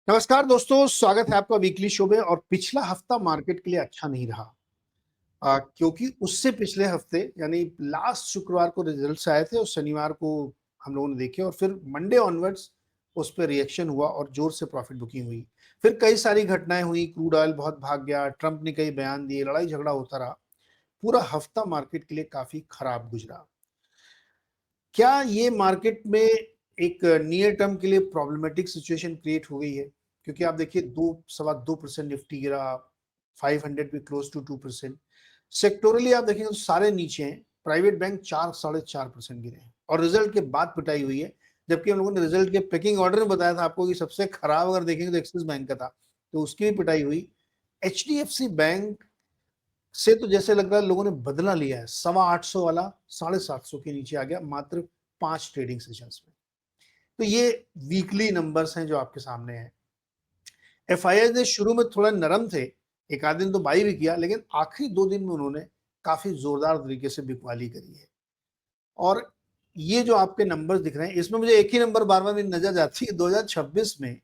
नमस्कार दोस्तों, स्वागत है आपका वीकली शो में। और पिछला हफ्ता मार्केट के लिए अच्छा नहीं रहा क्योंकि उससे पिछले हफ्ते यानी लास्ट शुक्रवार को रिजल्ट्स आए थे और शनिवार को हम लोगों ने देखे और फिर मंडे ऑनवर्ड्स उस पर रिएक्शन हुआ और जोर से प्रॉफिट बुकिंग हुई। फिर कई सारी घटनाएं हुई, क्रूड ऑयल बहुत भाग गया, ट्रंप ने कई बयान दिए, लड़ाई झगड़ा होता रहा। पूरा हफ्ता मार्केट के लिए काफी खराब गुजरा। क्या ये मार्केट में एक नियर टर्म के लिए प्रॉब्लमेटिक सिचुएशन क्रिएट हो गई है? क्योंकि आप देखिए 2.2% निफ्टी गिरा, 500 भी क्लोज टू 2%। सेक्टोरली आप देखेंगे तो सारे नीचे हैं। प्राइवेट बैंक 4-4.5% गिरे हैं और रिजल्ट के बाद पिटाई हुई है। जबकि हम लोगों ने रिजल्ट के पैकिंग ऑर्डर में बताया था आपको कि सबसे खराब अगर देखेंगे तो एक्सिस बैंक का था, तो उसकी भी पिटाई हुई। एचडीएफसी बैंक से तो जैसे लग रहा है लोगों ने बदला लिया है। 825 वाला 750 के नीचे आ गया मात्र 5 ट्रेडिंग सेशंस में। तो ये वीकली नंबर्स हैं जो आपके सामने हैं। एफआईआई ने शुरू में थोड़ा नरम थे, एक आध दिन तो बाई भी किया, लेकिन आखिरी 2 दिन में उन्होंने काफी जोरदार तरीके से बिकवाली करी है। और ये जो आपके नंबर्स दिख रहे हैं, इसमें मुझे एक ही नंबर बार बार नजर जाती है। 2026 में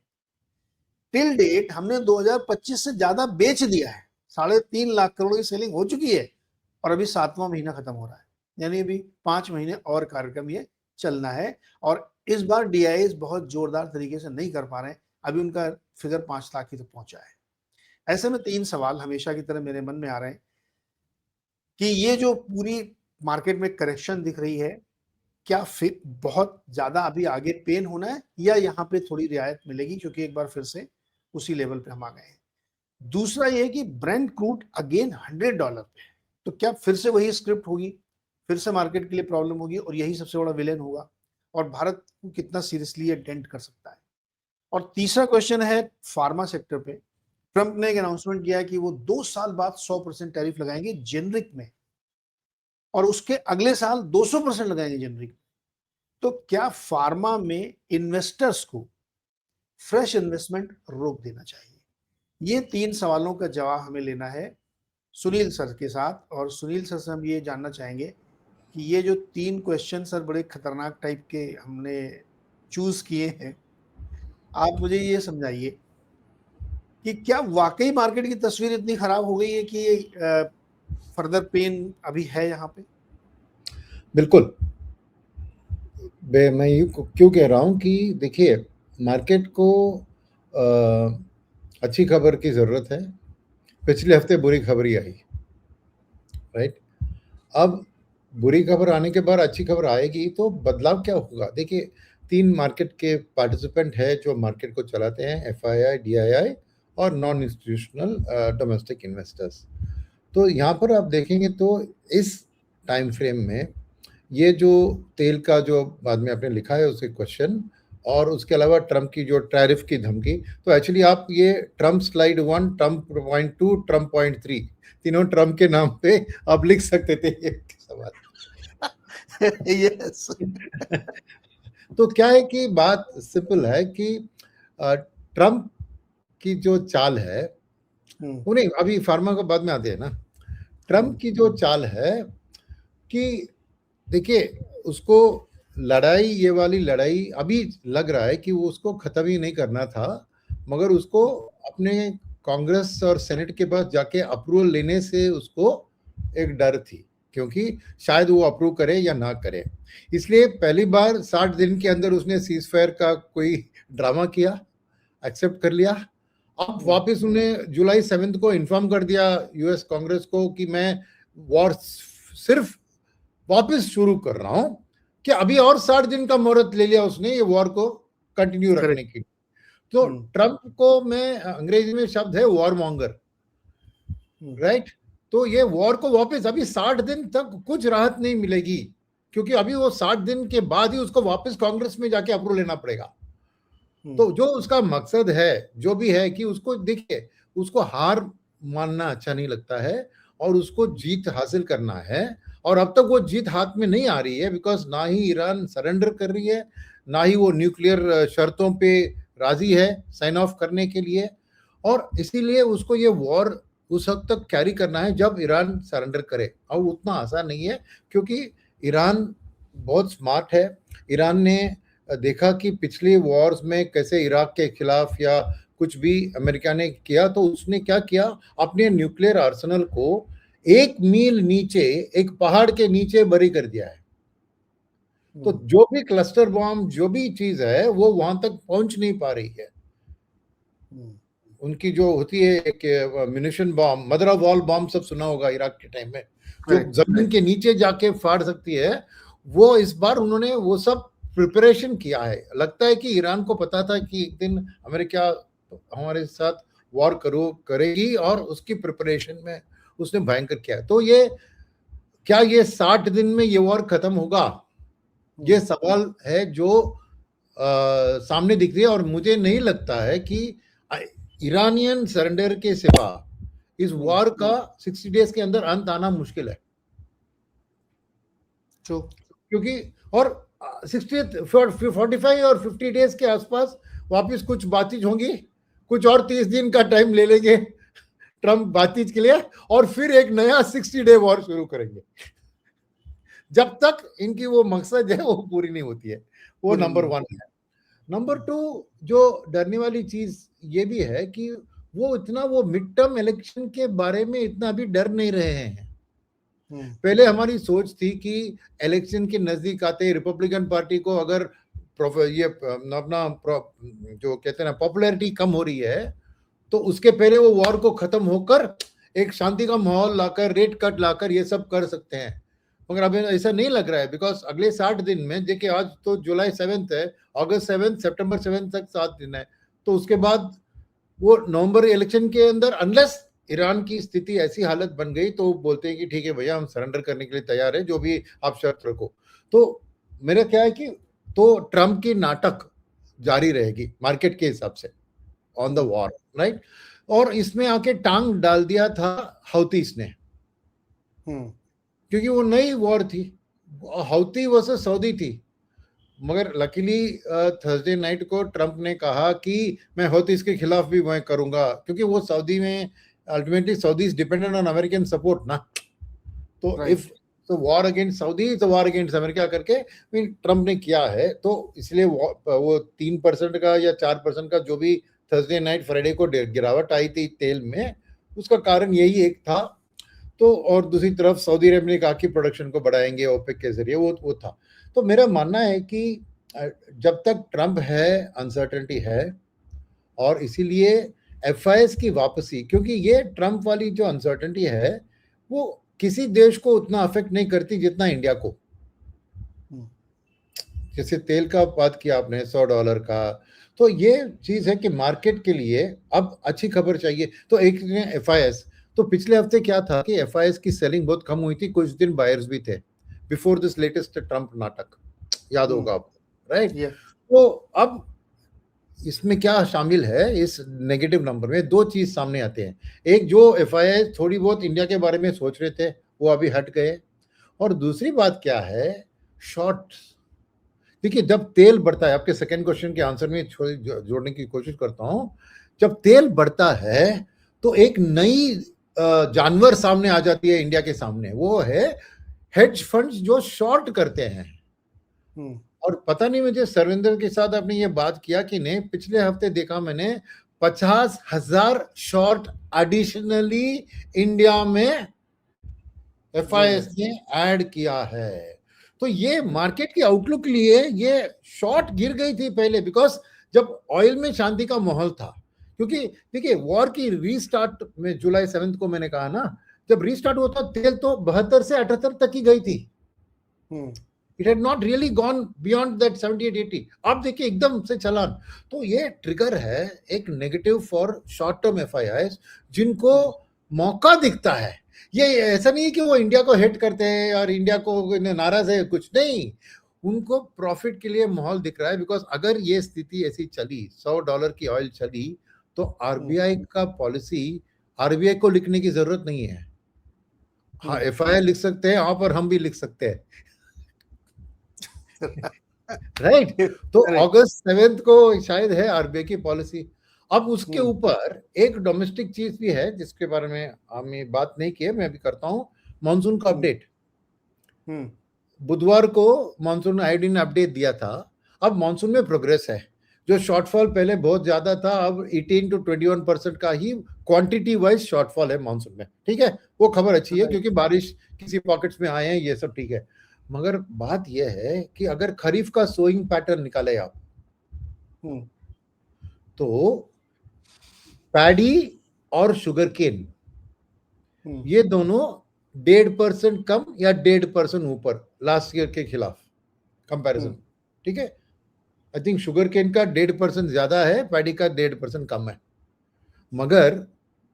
टिल डेट हमने 2025 से ज्यादा बेच दिया है। 3.5 लाख करोड़ की सेलिंग हो चुकी है और अभी 7वां महीना खत्म हो रहा है, यानी अभी 5 महीने और कार्यक्रम ये चलना है। और इस बार डीआईएस बहुत जोरदार तरीके से नहीं कर पा रहे हैं, अभी उनका फिगर 5 लाख ही तो पहुंचा है। ऐसे में 3 सवाल हमेशा की तरह मेरे मन में आ रहे हैं कि ये जो पूरी मार्केट में करेक्शन दिख रही है, क्या फिर बहुत ज्यादा अभी आगे पेन होना है या यहाँ पे थोड़ी रियायत मिलेगी क्योंकि एक बार फिर से उसी लेवल पे हम आ गए हैं। दूसरा ये है कि ब्रेंट क्रूड अगेन $100 पे है, तो क्या फिर से वही स्क्रिप्ट होगी, फिर से मार्केट के लिए प्रॉब्लम होगी और यही सबसे बड़ा विलेन होगा और भारत को कितना सीरियसली ये डेंट कर सकता है। और तीसरा क्वेश्चन है फार्मा सेक्टर पे। ट्रंप ने एक अनाउंसमेंट किया है कि वो 2 साल बाद 100% टैरिफ लगाएंगे जेनरिक में और उसके अगले साल 200% लगाएंगे जेनरिक। तो क्या फार्मा में इन्वेस्टर्स को फ्रेश इन्वेस्टमेंट रोक देना चाहिए? ये 3 सवालों का जवाब हमें लेना है सुनील सर के साथ। और सुनील सर से हम ये जानना चाहेंगे कि ये जो 3 क्वेश्चन सर बड़े खतरनाक टाइप के हमने चूज किए हैं, आप मुझे ये समझाइए कि क्या वाकई मार्केट की तस्वीर इतनी खराब हो गई है कि फर्दर पेन अभी है यहाँ पे? बिल्कुल। मैं यूँ क्यों कह रहा हूँ कि देखिए, मार्केट को अच्छी खबर की ज़रूरत है। पिछले हफ्ते बुरी खबर ही आई, राइट? अब बुरी खबर आने के बाद अच्छी खबर आएगी तो बदलाव क्या होगा? देखिए, 3 मार्केट के पार्टिसिपेंट हैं जो मार्केट को चलाते हैं, एफआईआई, डीआईआई और नॉन इंस्टीट्यूशनल डोमेस्टिक इन्वेस्टर्स। तो यहाँ पर आप देखेंगे तो इस टाइम फ्रेम में ये जो तेल का जो बाद में आपने लिखा है उसे क्वेश्चन, और उसके अलावा ट्रंप की जो टैरिफ की धमकी, तो एक्चुअली आप ये Trump slide 1, Trump point 2, Trump point 3, तीनों ट्रंप के नाम पे आप लिख सकते थे ये सवाल। यस। तो क्या है कि बात सिंपल है कि ट्रंप की जो चाल है, वो नहीं, अभी फार्मा का बाद में आते हैं ना। ट्रंप की जो चाल है कि देखिए, उसको लड़ाई, ये वाली लड़ाई अभी लग रहा है कि वो उसको खत्म ही नहीं करना था, मगर उसको अपने कांग्रेस और सेनेट के पास जाके अप्रूवल लेने से उसको एक डर थी, क्योंकि शायद वो अप्रूव करे या ना करे। इसलिए पहली बार 60 दिन के अंदर उसने सीज फायर का कोई ड्रामा किया, एक्सेप्ट कर लिया। अब वापस उन्हें जुलाई 7 को इन्फॉर्म कर दिया यूएस कांग्रेस को कि मैं वॉर सिर्फ वापस शुरू कर रहा हूं, कि अभी और 60 दिन का मुहूर्त ले लिया उसने ये वॉर को कंटिन्यू रखने की। तो ट्रंप को, मैं अंग्रेजी में शब्द है वॉर मॉन्गर, राइट? तो ये वॉर को वापस अभी 60 दिन तक कुछ राहत नहीं मिलेगी, क्योंकि अभी वो 60 दिन के बाद ही उसको वापस कांग्रेस में जाके अप्रूव लेना पड़ेगा। तो जो उसका मकसद है, जो भी है, कि उसको देखिए, उसको हार मानना अच्छा नहीं लगता है और उसको जीत हासिल करना है। और अब तक वो जीत हाथ में नहीं आ रही है, बिकॉज ना ही ईरान सरेंडर कर रही है, ना ही वो न्यूक्लियर शर्तों पे राजी है साइन ऑफ करने के लिए। और इसीलिए उसको ये वॉर उस वक्त तक कैरी करना है जब ईरान सरेंडर करे, और उतना आसान नहीं है, क्योंकि ईरान बहुत स्मार्ट है। ईरान ने देखा कि पिछली वॉर्स में कैसे इराक के खिलाफ या कुछ भी अमेरिका ने किया, तो उसने क्या किया, अपने न्यूक्लियर आर्सेनल को 1 मील नीचे, एक पहाड़ के नीचे बरी कर दिया है। तो जो भी क्लस्टर बॉम्ब, जो भी चीज है, वो वहां तक पहुंच नहीं पा रही है। उनकी जो होती है एक munition bomb, mother of wall bomb सब सुना होगा इराक के टाइम में, जो जमीन के नीचे जाके फाड़ सकती है, वो इस बार उन्होंने वो सब प्रिपरेशन किया है। लगता है कि ईरान को पता था कि एक दिन अमेरिका हमारे साथ वॉर करेगी, और उसकी प्रिपरेशन में उसने भयंकर किया है। तो ये क्या ये 60 दिन में ये वॉर खत्म होगा, ये सवाल है जो सामने दिख रही है। और मुझे नहीं लगता है कि ईरानियन सरेंडर के सिवा इस वॉर का 60 डेज के अंदर अंत आना मुश्किल है। क्योंकि और 45 और 50 डेज के आसपास वापस कुछ बातचीत होंगी, कुछ और 30 दिन का टाइम ले लेंगे ट्रम्प बातचीत के लिए, और फिर एक नया 60 डे वॉर शुरू करेंगे, जब तक इनकी वो मकसद है वो पूरी नहीं होती है। वो नंबर 1 है। नंबर 2, जो डरने वाली चीज ये भी है कि वो इतना, वो मिड टर्म इलेक्शन के बारे में इतना अभी डर नहीं रहे हैं। पहले हमारी सोच थी कि इलेक्शन के नजदीक आते रिपब्लिकन पार्टी को अगर ये अपना जो कहते हैं ना पॉपुलैरिटी कम हो रही है, तो उसके पहले वो वॉर को खत्म होकर एक शांति का माहौल लाकर, रेट कट लाकर ये सब कर सकते हैं। मगर अभी ऐसा नहीं लग रहा है, बिकॉज अगले 60 दिन में, देखिए आज तो जुलाई 7 है, अगस्त 7, सितंबर 7 तक 7 दिन है, तो उसके बाद वो नवंबर इलेक्शन के अंदर, अनलेस ईरान की स्थिति ऐसी हालत बन गई, तो बोलते हैं कि ठीक है भैया, हम सरेंडर करने के लिए तैयार है, जो भी आप शर्त रखो। तो मेरा क्या है कि तो ट्रम्प की नाटक जारी रहेगी मार्केट के हिसाब से ऑन द वॉर, राइट। और इसमें आके टांग डाल दिया था हौतीस ने, क्योंकि वो नई वॉर थी, हौती वर्सेस सऊदी थी। मगर लकीली थर्सडे नाइट को ट्रम्प ने कहा कि मैं हौतीस के खिलाफ भी मैं करूंगा, क्योंकि वो सऊदी में ultimately Saudi is dependent on American support ना। तो इफ तो war against Saudi is war against America करके ट्रम्प ने किया है। तो इसलिए वो 3% का या 4% का जो भी थर्सडे नाइट फ्राइडे को गिरावट आई थी तेल में, उसका कारण यही एक था। तो और दूसरी तरफ सऊदी अरब ने कहा कि प्रोडक्शन को बढ़ाएंगे ओपेक के जरिए, वो था। तो मेरा मानना है कि जब तक ट्रम्प है अनसर्टेनिटी है, और इसीलिए एफआईएस की वापसी, क्योंकि ये ट्रम्प वाली जो अनसर्टेनिटी है वो किसी देश को उतना अफेक्ट नहीं करती जितना इंडिया को। जैसे तेल का बात किया आपने $100 का, तो ये चीज है कि मार्केट के लिए अब अच्छी खबर चाहिए। तो एक एफआईएस, तो पिछले हफ्ते क्या था कि एफआईएस की सेलिंग बहुत कम हुई थी, कुछ दिन बायर्स भी थे बिफोर दिस लेटेस्ट ट्रम्प नाटक, याद होगा आपको, राइट। तो अब इसमें क्या शामिल है, इस नेगेटिव नंबर में 2 चीज सामने आते हैं। एक, जो एफआईएस थोड़ी बहुत इंडिया के बारे में सोच रहे थे वो अभी हट गए, और दूसरी बात क्या है, शॉर्ट। देखिए जब तेल बढ़ता है, आपके सेकंड क्वेश्चन के आंसर में जोड़ने की कोशिश करता हूं, जब तेल बढ़ता है तो एक नई जानवर सामने आ जाती है इंडिया के सामने, वो है हेज फंड्स जो शॉर्ट करते हैं। और पता नहीं मुझे सर्विंदर के साथ आपने ये बात किया कि नहीं, पिछले हफ्ते देखा मैंने 50,000 शॉर्ट एडिशनली इंडिया में एफआईएस ने ऐड किया है। तो ये मार्केट की आउटलुक के लिए ये शॉर्ट गिर गई थी पहले, बिकॉज जब ऑयल में शांति का माहौल था। क्योंकि देखिए वॉर की रीस्टार्ट में जुलाई 7 को मैंने कहा ना, जब रीस्टार्ट हुआ था तेल तो 72 से 78 तक ही गई थी। It had not really gone beyond that 78-80। अब देखिए एकदम से चलान। तो ये ट्रिगर है एक नेगेटिव फॉर शॉर्ट टर्म एफआईआईएस, जिनको मौका दिखता है। ये ऐसा नहीं है कि वो इंडिया को हेट करते हैं और इंडिया को नाराज है, कुछ नहीं, उनको प्रॉफिट के लिए माहौल दिख रहा है। बिकॉज अगर ये स्थिति ऐसी चली, $100 की ऑयल चली, तो आरबीआई का पॉलिसी, आरबीआई को लिखने की जरूरत नहीं है। हाँ, एफआईआई लिख सकते हैं आप और हम भी लिख सकते हैं, राइट। तो अगस्त 7 को शायद है आरबीआई की पॉलिसी। अब उसके ऊपर एक डोमेस्टिक चीज भी है जिसके बारे में हमने बात नहीं की है, मैं भी करता हूं, मॉनसून का अपडेट। बुधवार को मॉनसून आईडी ने अपडेट दिया था। अब मॉनसून में प्रोग्रेस है। जो शॉर्टफॉल पहले बहुत ज्यादा था, अब 18 to 21% का ही क्वांटिटी वाइज शॉर्टफॉल है मॉनसून में, ठीक है। वो खबर अच्छी है क्योंकि बारिश किसी पॉकेट्स में आए हैं, ये सब ठीक है। मगर बात यह है कि अगर खरीफ का सोइंग पैटर्न निकाले आप, तो पैडी और शुगर केन ये दोनों 1.5% कम या 1.5% ऊपर लास्ट ईयर के खिलाफ कंपैरिजन, ठीक है। आई थिंक शुगर केन का 1.5% ज्यादा है, पैडी का 1.5% कम है। मगर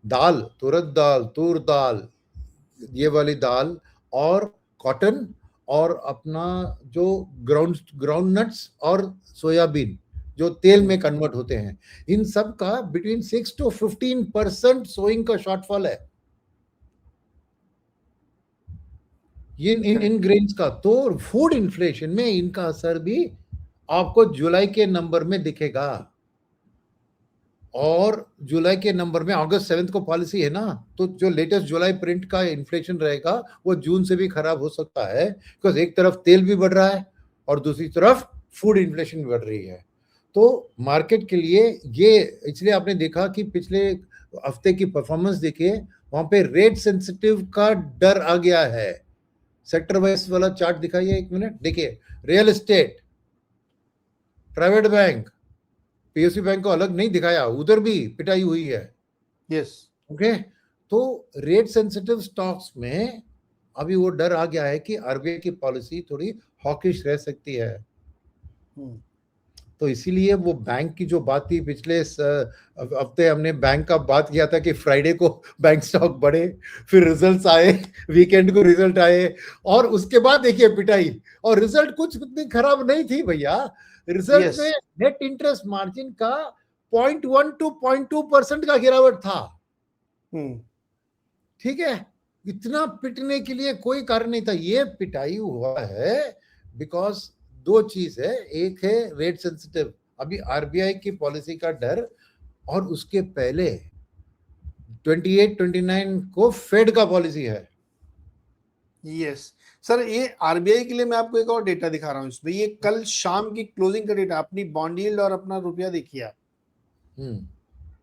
दाल, तूर दाल, ये वाली दाल और कॉटन और अपना जो ग्राउंड नट्स और सोयाबीन जो तेल में कन्वर्ट होते हैं, इन सब का बिटवीन 6 to 15% सोइंग का शॉर्टफॉल है ये इन ग्रेन्स का। तो फूड इन्फ्लेशन में इनका असर भी आपको जुलाई के नंबर में दिखेगा। और जुलाई के नंबर में, अगस्त 7 को पॉलिसी है ना, तो जो लेटेस्ट जुलाई प्रिंट का इन्फ्लेशन रहेगा वो जून से भी खराब हो सकता है, बिकॉज एक तरफ तेल भी बढ़ रहा है और दूसरी तरफ फूड इन्फ्लेशन बढ़ रही है। तो मार्केट के लिए ये, इसलिए आपने देखा कि पिछले हफ्ते की परफॉर्मेंस देखिए, वहां पे रेट सेंसिटिव का डर आ गया है। सेक्टर वाइज वाला चार्ट दिखाइए, एक मिनट देखिए। Real estate, private bank, PSU bank को अलग नहीं दिखाया, उधर भी पिटाई हुई है। Yes, okay. तो रेट सेंसिटिव स्टॉक्स में अभी वो डर आ गया है कि आरबीआई की पॉलिसी थोड़ी हॉकिश रह सकती है। तो इसीलिए वो बैंक की जो बात थी, पिछले हफ्ते हमने बैंक का बात किया था कि फ्राइडे को बैंक स्टॉक बढ़े, फिर रिजल्ट्स आए, वीकेंड को रिजल्ट आए, और उसके बाद देखिए पिटाई। और रिजल्ट कुछ इतनी खराब नहीं थी भैया। रिजल्ट में नेट इंटरेस्ट मार्जिन का 0.1 to 0.2% का गिरावट था, ठीक है। इतना पिटने के लिए कोई कारण नहीं था। ये पिटाई हुआ है बिकॉज दो चीज है, एक है रेट सेंसिटिव, अभी आरबीआई की पॉलिसी का डर, और उसके पहले 28-29 को फेड का पॉलिसी है। यस सर, ये आरबीआई के लिए मैं आपको एक और डेटा दिखा रहा हूँ इसमें। ये कल शाम की क्लोजिंग का डेटा, अपनी बॉन्ड यील्ड और अपना रुपया देखिए।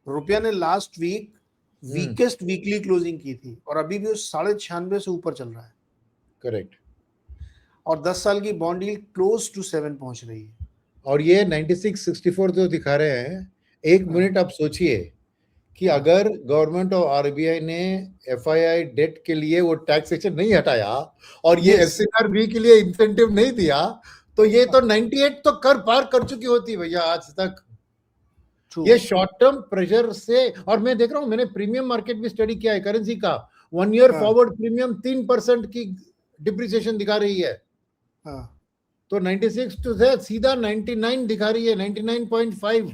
रुपया ने last week weakest weekly closing की थी और अभी भी वो 96.5 से ऊपर चल रहा है। करेक्ट। और 10 साल की बॉन्ड यील्ड क्लोज टू 7 पहुंच रही है। और ये 96-64 जो दिखा रहे हैं, एक मिनट आप सोचिए कि अगर गवर्नमेंट और आरबीआई ने एफआईआई डेट के लिए वो टैक्सेशन नहीं हटाया और ये एससीआरबी के लिए इंसेंटिव नहीं दिया, तो ये तो 98 तो पार कर चुकी होती भैया आज तक। ये शॉर्ट टर्म प्रेशर से, और मैं देख रहा हूं, मैंने प्रीमियम मार्केट भी स्टडी किया है करेंसी का, 1 ईयर फॉरवर्ड प्रीमियम 3% की डिप्रिसिएशन दिखा रही है। तो 96 to से सीधा 99 दिखा रही है, 99.5।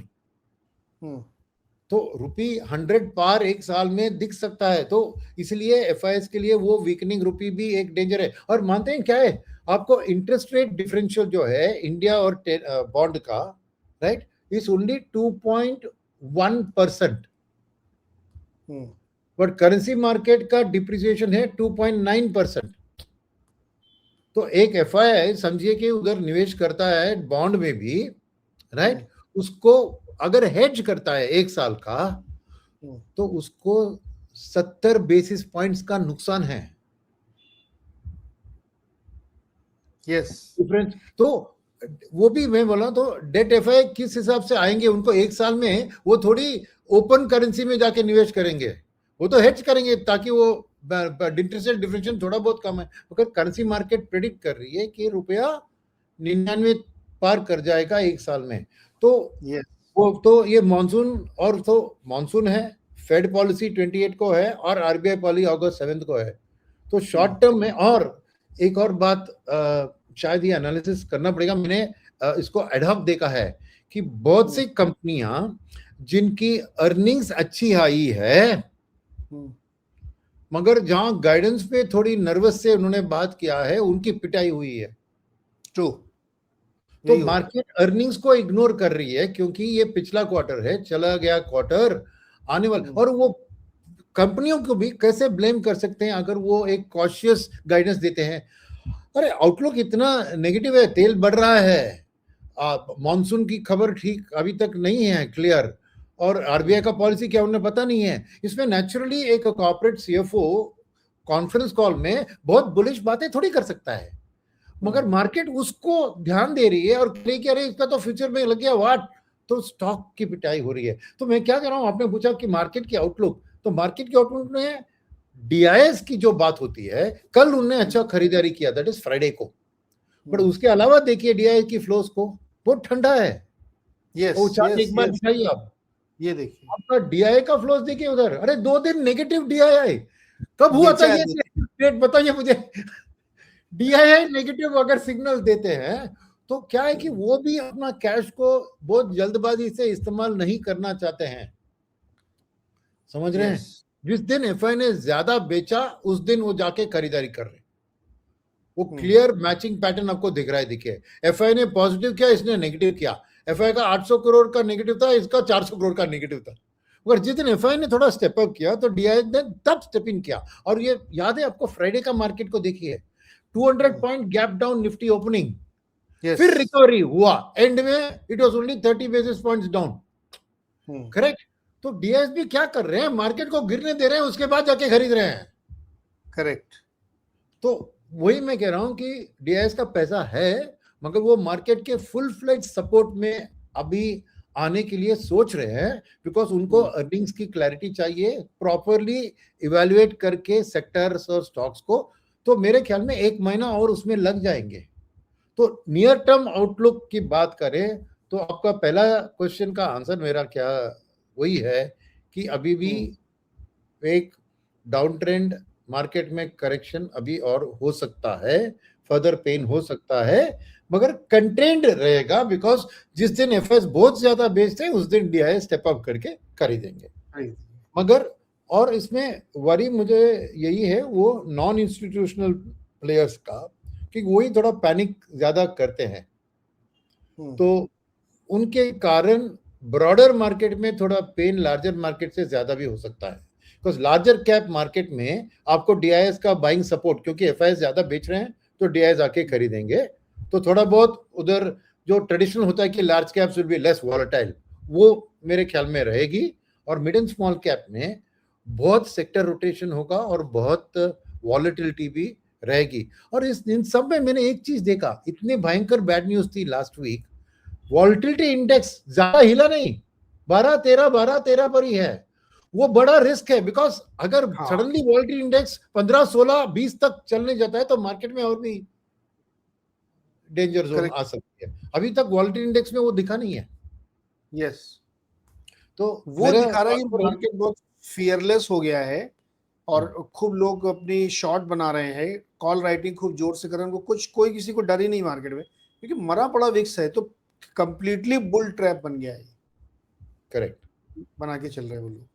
तो रुपी 100 पार एक साल में दिख सकता है। तो इसलिए एफआईएस के लिए वो वीकनिंग रुपी भी एक डेंजर है। और मानते हैं क्या है, आपको इंटरेस्ट रेट डिफरेंशियल जो है इंडिया और बॉन्ड का, right, is only 2.1%, but currency market का डिप्रिसिएशन है 2.9%। तो एक एफआईआई समझिए कि उधर निवेश करता है बॉन्ड में भी, राइट, उसको अगर हेज करता है एक साल का, तो उसको 70 बेसिस पॉइंट्स का नुकसान है। Yes, difference. तो वो भी मैं बोला, तो डेट एफआई किस हिसाब से आएंगे, उनको एक साल में वो थोड़ी ओपन करेंसी में जाके निवेश करेंगे, वो तो हेज करेंगे ताकि वो इंटरेस्ट रेट डिफरेंशियल थोड़ा बहुत कम है। मगर करेंसी मार्केट प्रेडिक्ट कर रही है कि रुपया 99 पार कर जाएगा एक साल में। तो वो तो ये मानसून, और तो मानसून है, फेड पॉलिसी 28 को है और आरबीआई पॉलिसी अगस्त 7 को है। तो शॉर्ट टर्म में, और एक और बात शायद ये एनालिसिस करना पड़ेगा, मैंने इसको एडहॉक देखा है कि बहुत सी कंपनियां जिनकी अर्निंग्स अच्छी आई है, मगर जहां गाइडेंस पे थोड़ी नर्वस से उन्होंने बात किया है, उनकी पिटाई हुई है। तो मार्केट अर्निंग्स को इग्नोर कर रही है क्योंकि ये पिछला क्वार्टर है, चला गया क्वार्टर आने वाला। और वो कंपनियों को भी कैसे ब्लेम कर सकते हैं अगर वो एक कॉशियस गाइडेंस देते हैं। अरे आउटलुक इतना नेगेटिव है, तेल बढ़ रहा है, मॉनसून की खबर ठीक अभी तक नहीं है क्लियर, और आरबीआई का पॉलिसी क्या उन्हें पता नहीं है। इसमें नेचुरली एक कॉर्पोरेट सीएफओ कॉन्फ्रेंस कॉल में बहुत बुलिश बातें थोड़ी कर सकता है, मगर मार्केट उसको ध्यान दे रही है और कह रही कि अरे इसका तो फ्यूचर में लग गया वाट, तो स्टॉक की पिटाई हो रही है। तो मैं क्या कह रहा हूं, आपने पूछा कि मार्केट की आउटलुक, तो मार्केट की आउटलुक में डीआईएस की जो बात होती है, कल उनने अच्छा खरीदारी किया, दैट इज फ्राइडे को, बट उसके अलावा देखिए डीआईएस की फ्लोस को, बहुत ठंडा है। वो चार्ट एक बार दिखाइए आप, ये देखिए आपका डीआईए का फ्लोस देखिए उधर, अरे 2 दिन नेगेटिव डीआईआई, कब हुआ था ये डेट बताइए मुझे। डीआईआई नेगेटिव अगर सिग्नल देते हैं तो क्या है कि वो भी अपना कैश को बहुत जल्दबाजी से इस्तेमाल नहीं करना चाहते हैं, समझ रहे हैं। जिस दिन एफआई ने ज्यादा बेचा उस दिन वो जाके खरीदारी कर रहे हैं, वो क्लियर मैचिंग पैटर्न आपको दिख रहा है। देखिए एफआई ने पॉजिटिव किया, इसने नेगेटिव किया, एफआई का 800 करोड़ का नेगेटिव था, इसका 400 करोड़ का नेगेटिव था। मगर जिस दिन एफआई ने थोड़ा स्टेप अप किया तो डीआई ने तब स्टेप इन किया। और ये याद है आपको, फ्राइडे का मार्केट को देखिए, 200 point gap down Nifty opening, फिर रिकवरी हुआ, एंड में it was only 30 basis points down, correct. तो डीएसबी क्या कर रहे हैं, मार्केट को गिरने दे रहे हैं, उसके बाद जाके खरीद रहे हैं, करेक्ट। तो वही मैं कह रहा हूं कि डीआईएस का पैसा है, मगर वो मार्केट के फुल फ्लेज सपोर्ट में अभी आने के लिए सोच रहे हैं, बिकॉज उनको अर्निंग्स की क्लैरिटी चाहिए, प्रॉपरली इवेल्युएट करके सेक्टर्स और स्टॉक्स को। तो मेरे ख्याल में 1 महीना और उसमें लग जाएंगे। तो नियर टर्म आउटलुक की बात करें तो आपका पहला क्वेश्चन का आंसर मेरा क्या वही है कि अभी भी एक डाउन ट्रेंड मार्केट में करेक्शन अभी और हो सकता है, फर्दर पेन हो सकता है, मगर कंटेंड रहेगा, बिकॉज जिस दिन एफएस बहुत ज्यादा बेचते हैं उस दिन डीआईएस स्टेप अप करके खरीदेंगे। मगर और इसमें वरी मुझे यही है वो नॉन इंस्टीट्यूशनल प्लेयर्स का, कि वही थोड़ा पैनिक ज्यादा करते हैं, तो उनके कारण ब्रॉडर मार्केट में थोड़ा पेन लार्जर मार्केट से ज्यादा भी हो सकता है। बिकॉज लार्जर कैप मार्केट में आपको डीआईएस का बाइंग सपोर्ट, क्योंकि एफआईएस ज्यादा बेच रहे हैं तो डीआईएस आके खरीदेंगे, तो थोड़ा बहुत उधर जो ट्रेडिशनल होता है कि large caps will be less volatile, वो मेरे ख्याल में रहेगी। और मिड एंड स्मॉल कैप में बहुत सेक्टर रोटेशन होगा और बहुत वॉलेटिलिटी भी रहेगी। और इस इन सब में मैंने एक चीज देखा, इतने भयंकर बैड न्यूज थी लास्ट वीक, वॉलेटिलिटी इंडेक्स ज्यादा हिला नहीं, 12-13 पर ही है। वो बड़ा रिस्क है, बिकॉज अगर सडनली वॉलेटिलिटी इंडेक्स 15, 16, 20 तक चलने जाता है तो मार्केट में और भी डेंजर जोन आ सकती है। अभी तक वॉलेटिलिटी इंडेक्स में वो दिखा नहीं है। यस, तो वो दिखा रहा है कि मार्केट बहुत फियरलेस हो गया है और खूब लोग अपनी शॉर्ट बना रहे हैं, कॉल राइटिंग खूब जोर से कर रहे हैं, उनको कोई किसी को डर ही नहीं मार्केट में, क्योंकि मरा पड़ा विक्स है, तो कंप्लीटली बुल ट्रैप बन गया है। करेक्ट, बना के चल रहे हैं वो लोग,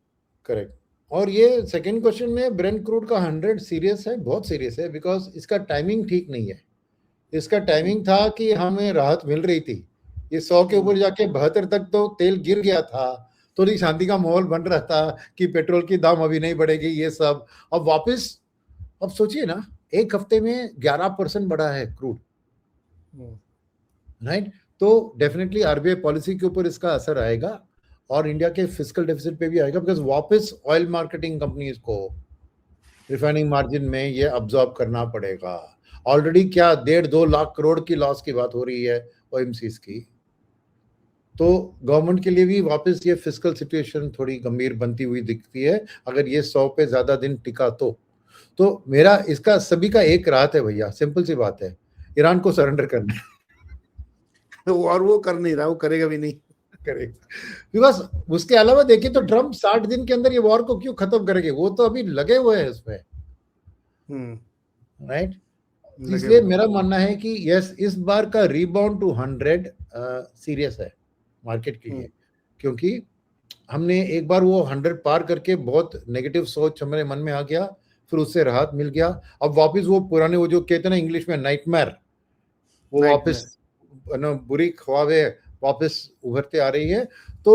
करेक्ट। और ये सेकंड क्वेश्चन में ब्रेंट क्रूड का 100 सीरियस है, बहुत सीरियस है, बिकॉज इसका टाइमिंग ठीक नहीं है। इसका टाइमिंग था कि हमें राहत मिल रही थी, ये 100 के ऊपर जाके 72 तक तो तेल गिर गया था, थोड़ी शांति का माहौल बन रहा था कि पेट्रोल की दाम अभी नहीं बढ़ेगी, ये सब अब वापस। अब सोचिए ना, एक हफ्ते में 11% बढ़ा है क्रूड, राइट। तो डेफिनेटली आरबीआई पॉलिसी के ऊपर इसका असर आएगा और इंडिया के फिस्कल डेफिसिट पे भी आएगा, बिकॉज वापस ऑयल मार्केटिंग कंपनीज को रिफाइनिंग मार्जिन में ये अब्सॉर्ब करना पड़ेगा। ऑलरेडी क्या 1.5-2 लाख करोड़ की लॉस की बात हो रही है ओएमसीज की, तो गवर्नमेंट के लिए भी वापस ये फिस्कल सिचुएशन थोड़ी गंभीर बनती हुई दिखती है अगर ये 100 पे ज्यादा दिन टिका तो मेरा इसका सभी का एक राहत है भैया, सिंपल सी बात है, ईरान को सरेंडर करना है। और वो कर नहीं रहा, वो करेगा भी नहीं, करेगा, बिकॉज उसके अलावा देखिए तो ट्रम्प 60 दिन के अंदर ये वॉर को क्यों खत्म करेंगे, वो तो अभी लगे हुए हैं उसमें, राइट। इसलिए मेरा मानना है कि यस, इस बार का रीबाउंड टू 100 सीरियस है मार्केट के लिए, क्योंकि हमने एक बार वो 100 पार करके बहुत नेगेटिव सोच हमारे मन में आ गया, फिर उससे राहत मिल गया, अब वापस वो पुराने वो जो कहते हैं ना इंग्लिश में नाइटमेयर, वो वापस बुरी ख्वाबें वापस उभरते आ रही है। तो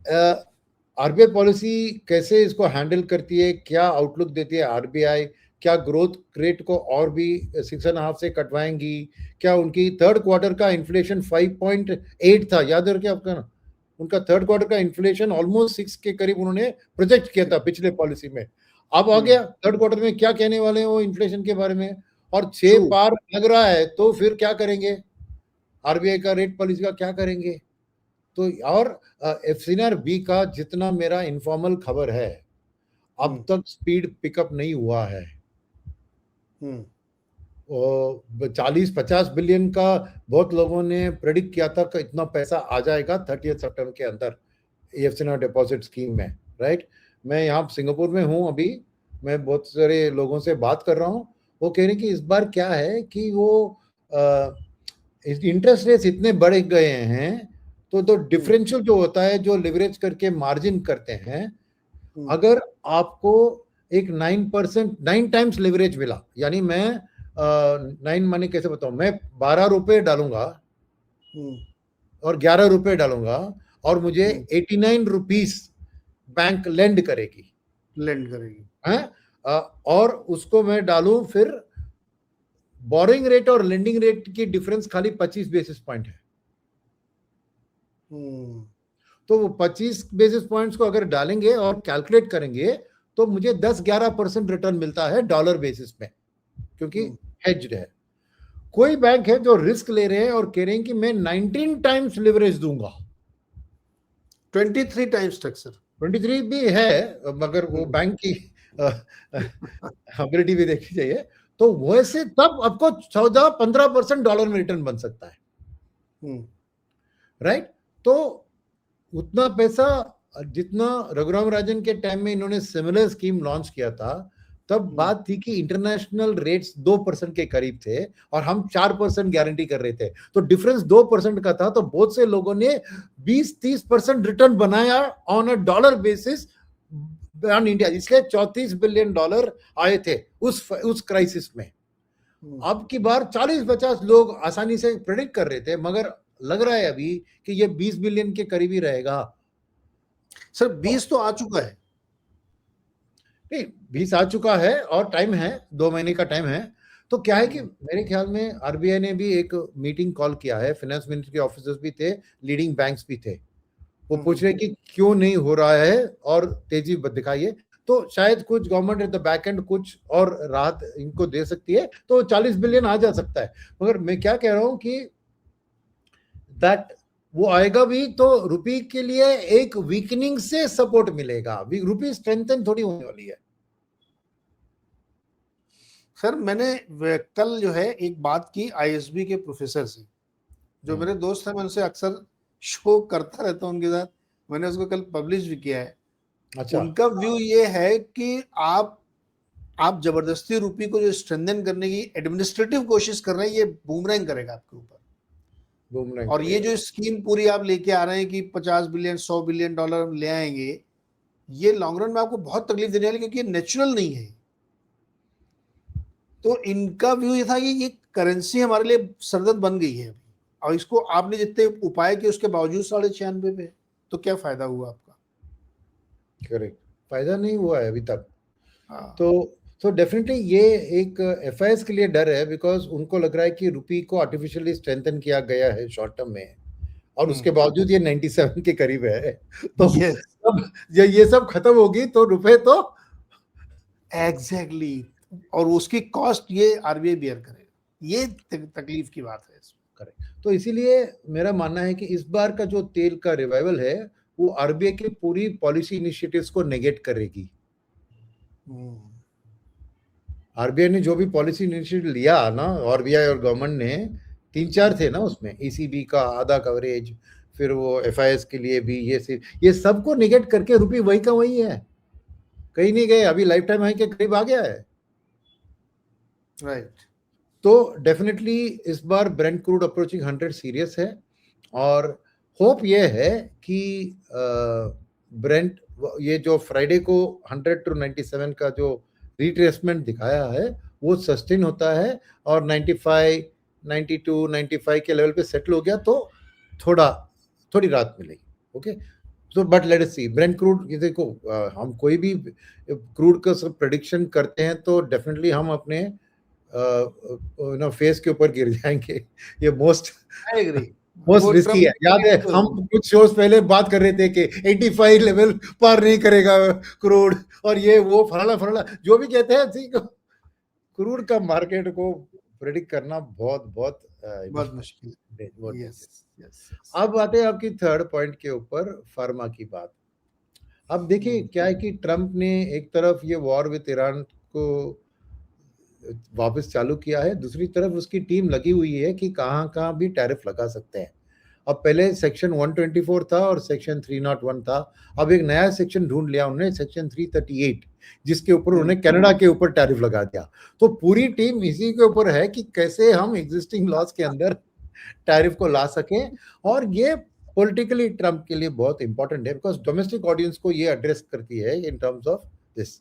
आरबीआई पॉलिसी कैसे इसको हैंडल करती है, क्या आउटलुक देती है आरबीआई, क्या ग्रोथ रेट को और भी 6.5 से कटवाएंगी, क्या उनकी थर्ड क्वार्टर का इन्फ्लेशन 5.8 था, याद रखिए आपका ना, उनका थर्ड क्वार्टर का इन्फ्लेशन ऑलमोस्ट 6 के करीब उन्होंने प्रोजेक्ट किया था पिछले पॉलिसी में। अब आ गया थर्ड क्वार्टर में, क्या कहने वाले हैं वो इन्फ्लेशन के बारे में, और 6 पार लग रहा है, तो फिर क्या करेंगे, आरबीआई का रेट पॉलिसी का क्या करेंगे। तो और एफसीआर बी का जितना मेरा इनफॉर्मल खबर है, अब तक स्पीड पिकअप नहीं हुआ है। 40-50 बिलियन का बहुत लोगों ने प्रेडिक्ट किया था कि इतना पैसा आ जाएगा 30 सितंबर के अंदर एफसीआर डिपॉजिट स्कीम में, राइट। मैं यहाँ सिंगापुर में हूँ अभी, मैं बहुत सारे लोगों से बात कर रहा हूँ, वो कह रहे हैं कि इस बार क्या है कि वो इंटरेस्ट रेट्स इतने बढ़ गए हैं, तो डिफरेंशियल जो होता है, जो लिवरेज करके मार्जिन करते हैं, अगर आपको एक 9 टाइम्स लिवरेज मिला, यानी मैं 9 माने कैसे बताऊं, मैं 12 रुपए डालूंगा और 11 रुपए डालूंगा, और मुझे 89 रुपीस बैंक लेंड करेगी है, और उसको मैं डालूं, फिर बोरिंग रेट और लेंडिंग रेट की डिफरेंस खाली 25 बेसिस पॉइंट है। तो वो 25 बेसिस पॉइंट्स को अगर डालेंगे और कैलकुलेट करेंगे, तो मुझे 10-11% रिटर्न मिलता है डॉलर बेसिस में, क्योंकि हेज्ड है। कोई बैंक है जो रिस्क ले रहे हैं और कह रहे हैं कि मैं 19 टाइम्स लिवरेज दूंगा, 23 टाइम्स तक सर, 23 भी है, मगर वो बैंक की एबिलिटी भी देखी चाहिए। तो वैसे तब आपको 14-15% डॉलर में रिटर्न बन सकता है, राइट। तो उतना पैसा जितना रघुराम राजन के टाइम में इन्होंने सिमिलर स्कीम लॉन्च किया था, तब बात थी कि इंटरनेशनल रेट्स 2% के करीब थे और हम 4% गारंटी कर रहे थे, तो डिफरेंस 2% का था। तो बहुत से लोगों ने 20-30% रिटर्न बनाया on a dollar basis on India, इसलिए 34 बिलियन डॉलर आए थे उस क्राइसिस में। अब की बार 40-50 लोग आसानी से प्रेडिक्ट कर रहे थे, मगर लग रहा है अभी कि ये 20 बिलियन के करीब ही रहेगा। सर 20 तो आ चुका है, नहीं 20 आ चुका है और टाइम है, 2 महीने का टाइम है। तो क्या है कि मेरे ख्याल में आरबीआई ने भी एक मीटिंग कॉल किया है, फाइनेंस मिनिस्टर के ऑफिसर्स भी थे, लीडिंग बैंक्स भी थे, वो पूछ रहे कि क्यों नहीं हो रहा है और तेजी दिखाइए। तो शायद कुछ government at the back and कुछ और राहत इनको दे सकती है, तो 40 बिलियन आ जा सकता है। मगर मैं क्या कह रहा हूं कि दैट वो आएगा भी तो रुपी के लिए एक वीकनिंग से सपोर्ट मिलेगा, रुपी स्ट्रेंथन थोड़ी होने वाली है। सर मैंने कल जो है एक बात की आईएसबी के प्रोफेसर से, जो मेरे दोस्त हैं, मैं उनसे अक्सर शो करता रहता हूं उनके साथ, मैंने उसको कल पब्लिश भी किया है। अच्छा। उनका व्यू ये है कि आप जबरदस्ती रुपी को जो स्ट्रेंथन करने की एडमिनिस्ट्रेटिव कोशिश कर रहे हैं, ये बूमरैंग करेगा आपके ऊपर। और ये जो स्कीम पूरी आप लेके आ रहे हैं कि 50 बिलियन 100 बिलियन डॉलर हम ले आएंगे, ये लॉन्ग रन में आपको बहुत तकलीफ देने वाली, क्योंकि ये नेचुरल नहीं है। तो इनका व्यू ये था कि ये करेंसी हमारे लिए सरदर्द बन गई है, और इसको आपने जितने उपाय किए उसके बावजूद 96.5 पे, तो क्या फायदा हुआ आपका? करेक्ट, फायदा नहीं हुआ है अभी तक। तो डेफिनेटली ये एक एफआईएस के लिए डर है, बिकॉज उनको लग रहा है कि रुपी को आर्टिफिशियली स्ट्रेंथन किया गया है शॉर्ट टर्म में, और उसके बावजूद ये 97 के करीब है। तो ये सब खत्म होगी तो रुपए तो एग्जैक्टली और उसकी कॉस्ट ये आरबीआई बियर करेगा, ये तकलीफ की बात है इसमें। करेक्ट। तो इसीलिए मेरा मानना है कि इस बार का जो तेल का रिवाइवल है, वो आरबीआई की पूरी पॉलिसी इनिशिएटिव्स को नेगेट करेगी। आरबीआई ने जो भी पॉलिसी इनिशिएटिव लिया ना, आरबीआई और गवर्नमेंट ने, 3-4 थे ना उसमें, ईसीबी का आधा कवरेज, फिर वो एफआईएस के लिए भी, ये सबको नेगेट करके रुपी वही का वही है, कहीं नहीं गए, अभी लाइफ टाइम हाई के करीब आ गया है। राइट। तो डेफिनेटली इस बार ब्रेंट क्रूड अप्रोचिंग 100 सीरियस है, और होप ये है कि ब्रेंट ये जो फ्राइडे को 100 to 97 का जो रिट्रेसमेंट दिखाया है, वो सस्टेन होता है और 95, 92, 95 के लेवल पे सेटल हो गया, तो थोड़ी राहत मिलेगी। Okay, So but let us see Brent crude, ये देखो हम कोई भी क्रूड का सब प्रेडिक्शन करते हैं तो डेफिनेटली हम अपने फेस के ऊपर गिर जाएंगे। ये most I agree. Most risky है। याद है हम कुछ शोज पहले बात कर रहे थे कि 85 लेवल पार नहीं करेगा क्रूड, और ये वो फलाना जो भी कहते हैं, ठीक, क्रूड का मार्केट को प्रेडिक्ट करना बहुत बहुत मुश्किल है। यस। अब आते हैं आपकी थर्ड पॉइंट के ऊपर, फार्मा की बात। अब देखिए क्या है कि ट्रम्प ने एक तरफ ये वॉर विद ईरान को वापस चालू किया है, दूसरी तरफ उसकी टीम लगी हुई है कि कहाँ कहाँ भी टैरिफ लगा सकते हैं। अब पहले सेक्शन 124 था और सेक्शन 301 था, अब एक नया सेक्शन ढूंढ लिया उन्होंने, सेक्शन 338, जिसके ऊपर उन्होंने कनाडा के ऊपर टैरिफ लगा दिया। तो पूरी टीम इसी के ऊपर है कि कैसे हम एग्जिस्टिंग लॉज के अंदर टैरिफ को ला सकें, और ये पॉलिटिकली ट्रम्प के लिए बहुत इंपॉर्टेंट है, बिकॉज डोमेस्टिक ऑडियंस को ये एड्रेस करती है इन टर्म्स ऑफ दिस।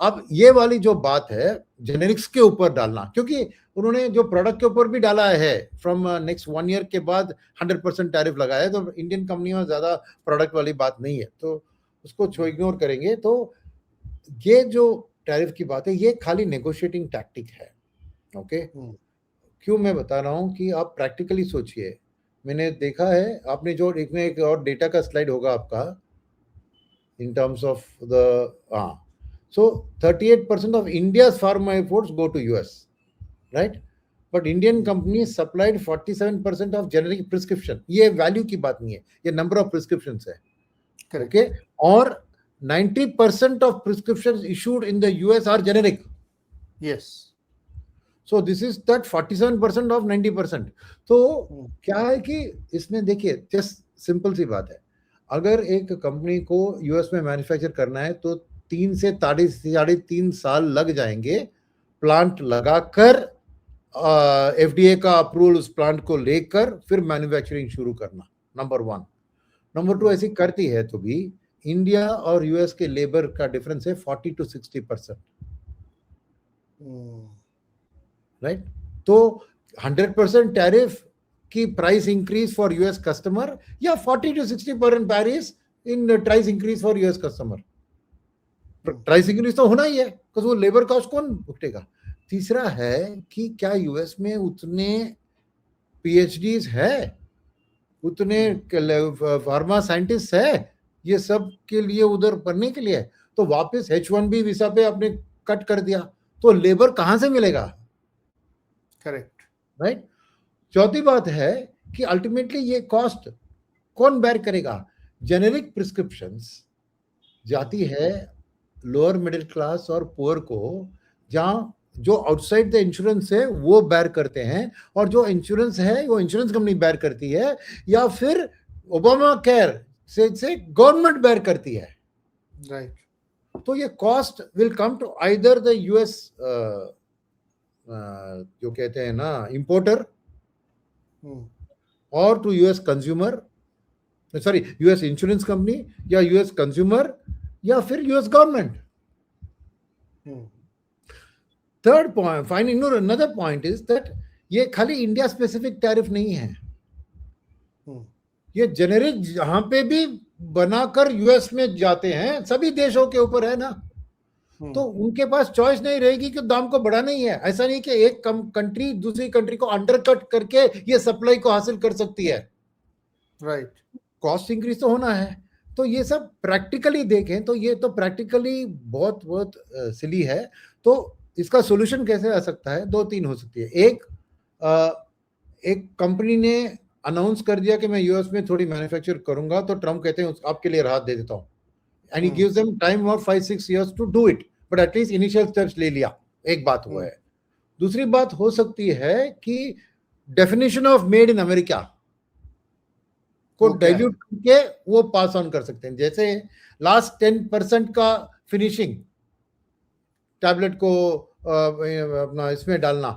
अब ये वाली जो बात है जेनेरिक्स के ऊपर डालना, क्योंकि उन्होंने जो प्रोडक्ट के ऊपर भी डाला है फ्रॉम नेक्स्ट 1 ईयर के बाद 100% टैरिफ लगाया है, तो इंडियन कंपनियों में ज्यादा प्रोडक्ट वाली बात नहीं है, तो उसको इग्नोर करेंगे। तो ये जो टैरिफ की बात है ये खाली नेगोशिएटिंग टैक्टिक है। ओके, क्यों मैं बता रहा हूं कि आप प्रैक्टिकली सोचिए। मैंने देखा है, आपने जो एक और डेटा का स्लाइड होगा आपका in terms of the so 38% of India's pharma exports go to US, right? But Indian companies supplied 47% of generic prescription. ये वैल्यू की बात नहीं है, ये नंबर ऑफ प्रिस्क्रिप्शंस है। ओके, और 90% of prescriptions issued in the US are generic. Yes. So this is that 47% of 90%. तो क्या है कि इसमें देखिए जस्ट सिंपल सी बात है, अगर एक कंपनी को यूएस में मैन्युफैक्चर करना है तो 3 से 3.5 साल लग जाएंगे प्लांट लगाकर, एफडीए का अप्रूवल उस प्लांट को लेकर फिर मैन्युफैक्चरिंग शुरू करना, नंबर 1। नंबर 2, ऐसी करती है तो भी इंडिया और यूएस के लेबर का डिफरेंस है 40 to 60%, राइट? तो 100% टैरिफ की price increase for US customer, या 40 to 60% Paris in price increase for US customer. Price increase तो होना ही है, बिकॉज वो लेबर कॉस्ट कौन भुगतेगा। तीसरा है कि क्या यूएस में उतने पीएचडीज है, उतने फार्मा साइंटिस्ट है ये सब के लिए उधर पढ़ने के लिए? तो वापस H1B वीसा पे आपने कट कर दिया तो लेबर कहां से मिलेगा? Correct, right. चौथी बात है कि अल्टीमेटली ये कॉस्ट कौन बेयर करेगा? जेनेरिक प्रिस्क्रिप्शंस जाती है लोअर मिडिल क्लास और पुअर को, जहां जो आउटसाइड द इंश्योरेंस है वो बेयर करते हैं, और जो इंश्योरेंस है वो इंश्योरेंस कंपनी बेयर करती है, या फिर ओबामा केयर से गवर्नमेंट बेयर करती है, राइट। तो ये cost will come to either the US जो कहते हैं ना इंपोर्टर, और to US consumer, sorry US insurance company, या यूएस कंज्यूमर, या फिर US government. Third point, finally another point is that ये खाली इंडिया स्पेसिफिक टैरिफ नहीं है, ये जेनेरिक जहां पे भी बनाकर यूएस में जाते हैं सभी देशों के ऊपर है ना, तो उनके पास चॉइस नहीं रहेगी कि दाम को बढ़ाना ही है। ऐसा नहीं कि एक कंट्री दूसरी कंट्री को अंडरकट करके ये सप्लाई को हासिल कर सकती है, राइट? कॉस्ट इंक्रीज तो होना है। तो ये सब प्रैक्टिकली देखें तो ये तो प्रैक्टिकली बहुत बहुत सिली है। तो इसका सॉल्यूशन कैसे आ सकता है? 2-3 हो सकती है। एक कंपनी ने अनाउंस कर दिया कि मैं यूएस में थोड़ी मैन्युफैक्चर करूंगा, तो ट्रम्प कहते हैं आपके लिए राहत दे देता हूं, and he gives them time of 5-6 years to do it, but at least initial steps ले लिया। एक बात हुआ है। दूसरी बात हो सकती है कि definition of made in America को डाइल्यूट करके वो पास ऑन कर सकते हैं। जैसे लास्ट 10% का फिनिशिंग टैबलेट को अपना इसमें डालना,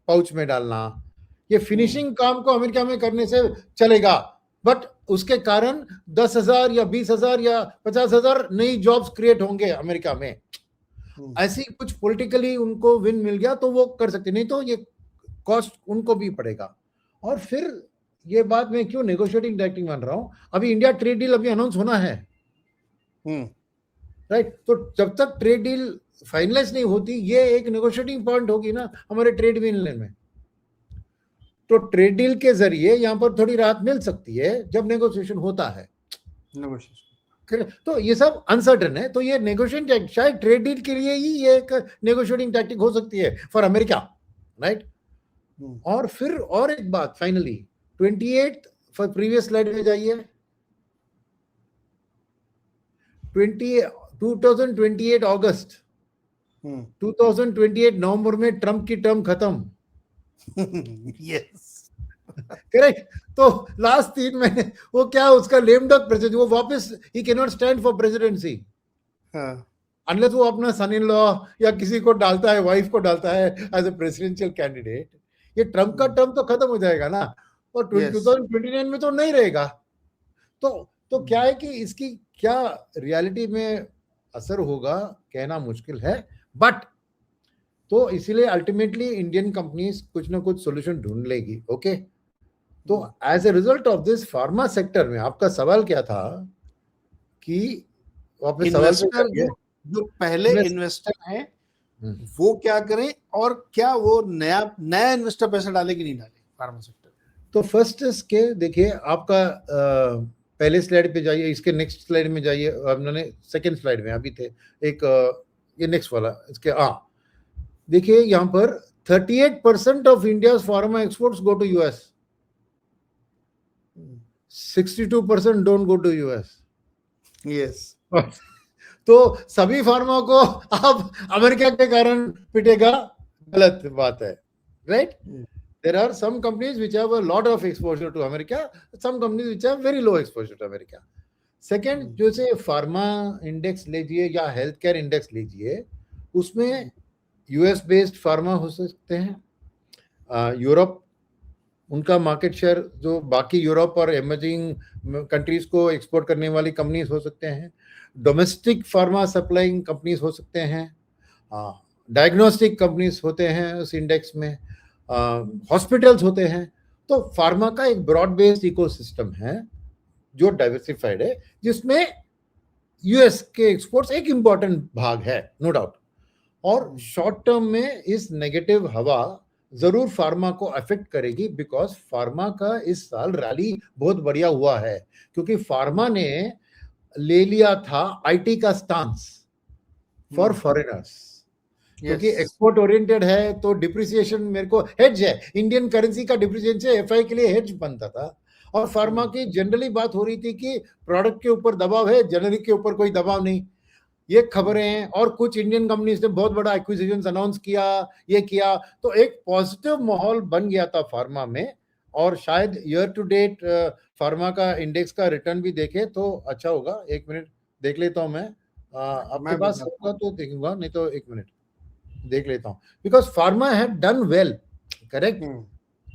पाउच में डालना, ये फिनिशिंग काम को अमेरिका में करने से चलेगा, बट उसके कारण 10,000 या 20,000 या 50,000 नई जॉब्स क्रिएट होंगे अमेरिका में। ऐसी कुछ पॉलिटिकली उनको विन मिल गया तो वो कर सकते, नहीं तो ये कॉस्ट उनको भी पड़ेगा। और फिर ये बात मैं क्यों नेगोशिएटिंग टैक्टिक मान रहा हूं, अभी इंडिया ट्रेड डील अभी अनाउंस होना है, राइट? तो जब तक ट्रेड डील फाइनलाइज नहीं होती, ये एक नेगोशिएटिंग पॉइंट होगी ना हमारे ट्रेड मिलने में। तो ट्रेड डील के जरिए यहां पर थोड़ी राहत मिल सकती है जब नेगोशिएशन होता है। तो ये सब अनसर्टन है, तो ये नेगोशिएटिंग शायद ट्रेड डील के लिए ही ये एक नेगोशिएटिंग टैक्टिक हो सकती है फॉर अमेरिका, राइट? और फिर और एक बात फाइनली 28 फॉर प्रीवियस स्लाइड में जाइए, 2028 अगस्त, 2028 नवंबर में ट्रंप की टर्म खत्म। Yes, correct. तो लास्ट 3 महीने वो क्या, उसका लेम डक प्रेसिडेंट, वो वापस he can not stand for presidency unless वो अपना सन इन लॉ या किसी को डालता है, वाइफ को डालता है एज अ प्रेसिडेंशियल कैंडिडेट। ये ट्रंप का टर्म तो खत्म हो जाएगा ना, और 2029 में तो नहीं रहेगा। तो क्या है कि इसकी क्या रियलिटी में असर होगा कहना मुश्किल है, बट तो इसीलिए अल्टीमेटली इंडियन कंपनीज कुछ ना कुछ सॉल्यूशन ढूंढ लेगी। ओके, तो as a result of this pharma sector में आपका सवाल क्या था कि वापस सवाल इन्वेस्टर जो पहले इन्वेस्टर हैं वो क्या करें, और क्या वो नया इन्वेस्टर पैसा डाले कि नहीं डाले फार्मा सेक्टर? तो फर्स्ट इसके देखिए, आपका पहले स्लाइड पे जाइए, इसके नेक्स्ट स्लाइड में जाइए, हमने सेकंड स्लाइड में अभी थे एक ये नेक्स्ट वाला इसके, देखिए यहाँ पर 38% of India pharma exports go to US, 62% don't go to US. Yes, तो सभी फार्मा को आप अमेरिका के कारण पिटेगा, गलत बात है, right? There are some companies which have a lot of exposure to America, some companies which have very low exposure to America. Second, जैसे फार्मा इंडेक्स लीजिए या हेल्थ केयर इंडेक्स लीजिए, उसमें यूएस बेस्ड फार्मा हो सकते हैं, Europe उनका market share जो बाकी यूरोप और इमर्जिंग कंट्रीज को एक्सपोर्ट करने वाली कंपनीज हो सकते हैं, डोमेस्टिक फार्मा सप्लाइंग कंपनीज हो सकते हैं, डायग्नोस्टिक कंपनीज होते हैं उस इंडेक्स में, हॉस्पिटल्स होते हैं। तो फार्मा का एक ब्रॉड बेस्ड इकोसिस्टम है जो डाइवर्सिफाइड है, जिसमें यूएस के एक्सपोर्ट्स एक इंपॉर्टेंट भाग है, नो डाउट। और शॉर्ट टर्म में इस नेगेटिव हवा जरूर फार्मा को अफेक्ट करेगी, बिकॉज फार्मा का इस साल रैली बहुत बढ़िया हुआ है, क्योंकि फार्मा ने ले लिया था आईटी का स्टांस फॉर फॉरेनर्स, क्योंकि एक्सपोर्ट ओरिएंटेड है तो डिप्रिसिएशन मेरे को हेज है, इंडियन करेंसी का डिप्रिसिएशन एफआई के लिए हेज बनता था। और फार्मा की जनरली बात हो रही थी कि प्रोडक्ट के ऊपर दबाव है, जेनरिक के ऊपर कोई दबाव नहीं, ये खबरें हैं। और कुछ इंडियन कंपनीज ने बहुत बड़ा एक्विजिशन अनाउंस किया, ये किया, तो एक पॉजिटिव माहौल बन गया था फार्मा में। और शायद ईयर टू डेट फार्मा का इंडेक्स का रिटर्न भी देखे तो अच्छा होगा। एक मिनट देख लेता हूं मैं, आपके पास होगा तो देखूंगा, नहीं तो एक मिनट देख लेता हूं, because pharma had done well, correct.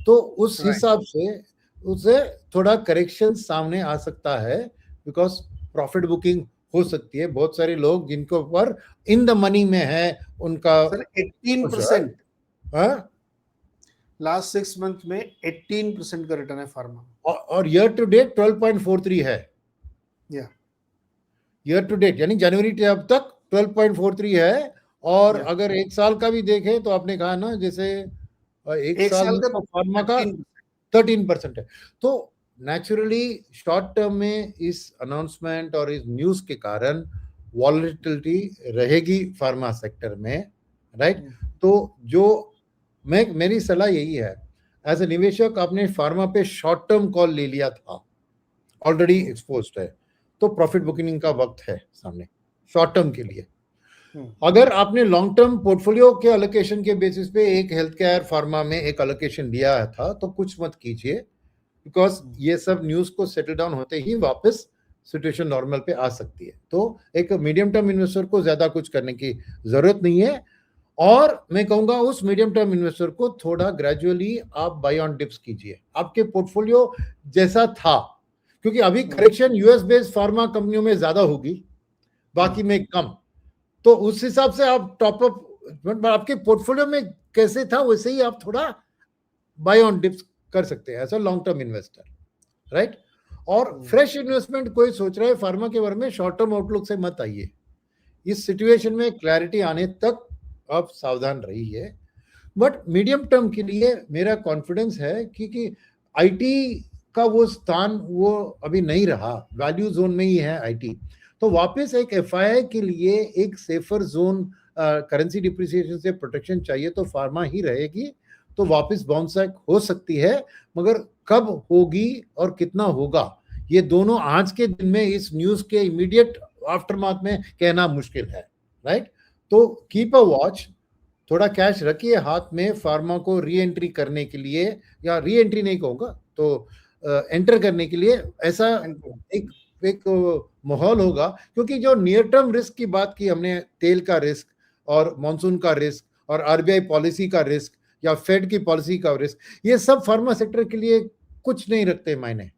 तो उस हिसाब से उसे थोड़ा करेक्शन सामने आ सकता है, बिकॉज प्रॉफिट बुकिंग हो सकती है। बहुत सारे लोग जिनको ऊपर इन द मनी में है उनका 18% लास्ट 6 मंथ में 18% का रिटर्न है फार्मा, और ईयर टू डेट 12.43 है। ईयर टू डेट यानी जनवरी से अब तक 12.43 है। और अगर एक साल का भी देखें तो आपने कहा ना, जैसे एक साल का फार्मा का 13% है। तो नेचुरली शॉर्ट टर्म में इस अनाउंसमेंट और इस न्यूज के कारण वॉलेटिलिटी रहेगी फार्मा सेक्टर में, राइट? तो जो मेरी सलाह यही है, एज ए निवेशक आपने फार्मा पे शॉर्ट टर्म कॉल ले लिया था, ऑलरेडी एक्सपोज्ड है, तो प्रॉफिट बुकिंग का वक्त है सामने शॉर्ट टर्म के लिए। अगर आपने लॉन्ग टर्म पोर्टफोलियो के अलोकेशन के बेसिस पे एक हेल्थ केयर फार्मा में एक अलोकेशन लिया था, तो कुछ मत कीजिए, बिकॉज ये सब न्यूज को सेटल डाउन होते ही वापस सिचुएशन नॉर्मल पे आ सकती है। तो एक मीडियम टर्म इन्वेस्टर को ज्यादा कुछ करने की जरूरत नहीं है। और मैं कहूंगा उस मीडियम टर्म इन्वेस्टर को थोड़ा ग्रेजुअली आप बाय ऑन डिप्स कीजिए, आपके पोर्टफोलियो जैसा था, क्योंकि अभी करेक्शन यूएस बेस्ड फार्मा कंपनियों में ज्यादा होगी, बाकी में कम। तो उस हिसाब से आप टॉप अप आपके पोर्टफोलियो में कैसे था वैसे ही आप थोड़ा बाय ऑन डिप्स कर सकते हैं as a long term investor, right. और फ्रेश इन्वेस्टमेंट कोई सोच रहा है फार्मा के बारे में, शॉर्ट टर्म आउटलुक से मत आइए। इस सिचुएशन में क्लैरिटी आने तक आप सावधान रहिए। बट मीडियम टर्म के लिए मेरा कॉन्फिडेंस है कि आईटी का वो स्थान वो अभी नहीं रहा, वैल्यू जोन में ही है आईटी। तो वापस एक एफआईआई के लिए एक सेफर जोन, करेंसी डिप्रिसिएशन से प्रोटेक्शन चाहिए तो फार्मा ही रहेगी। तो वापस बाउंस बैक हो सकती है, मगर कब होगी और कितना होगा ये दोनों आज के दिन में इस न्यूज के इमीडिएट आफ्टरमाथ में कहना मुश्किल है, राइट। तो कीप अ वॉच, थोड़ा कैश रखिए हाथ में फार्मा को री एंट्री करने के लिए, या री एंट्री नहीं कहूँगा तो एंटर करने के लिए ऐसा एक माहौल होगा। क्योंकि जो नियर टर्म रिस्क की बात की हमने, तेल का रिस्क और मॉनसून का रिस्क और आरबीआई पॉलिसी का रिस्क या फेड की पॉलिसी का रिस्क, ये सब फार्मा सेक्टर के लिए कुछ नहीं रखते मायने।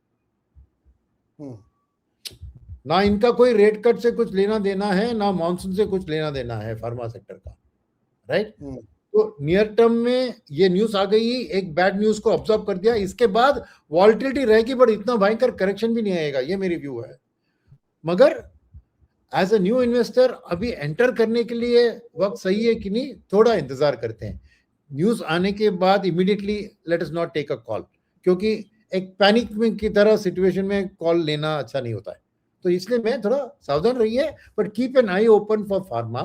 ना इनका कोई रेट कट से कुछ लेना देना है, ना मॉनसून से कुछ लेना देना है फार्मा सेक्टर का, राइट। तो नियर टर्म में ये न्यूज आ गई, एक बैड न्यूज को ऑब्जर्व कर दिया, इसके बाद वॉल्टिलिटी रहेगी बट इतना भयंकर करेक्शन भी नहीं आएगा, ये मेरी व्यू है। मगर एज अ न्यू इन्वेस्टर अभी एंटर करने के लिए वक्त सही है कि नहीं, थोड़ा इंतजार करते हैं। न्यूज आने के बाद immediately let us not take a call, क्योंकि एक पैनिक में की तरह सिचुएशन में कॉल लेना अच्छा नहीं होता है। तो इसलिए मैं थोड़ा सावधान रहिए, but keep an I open for pharma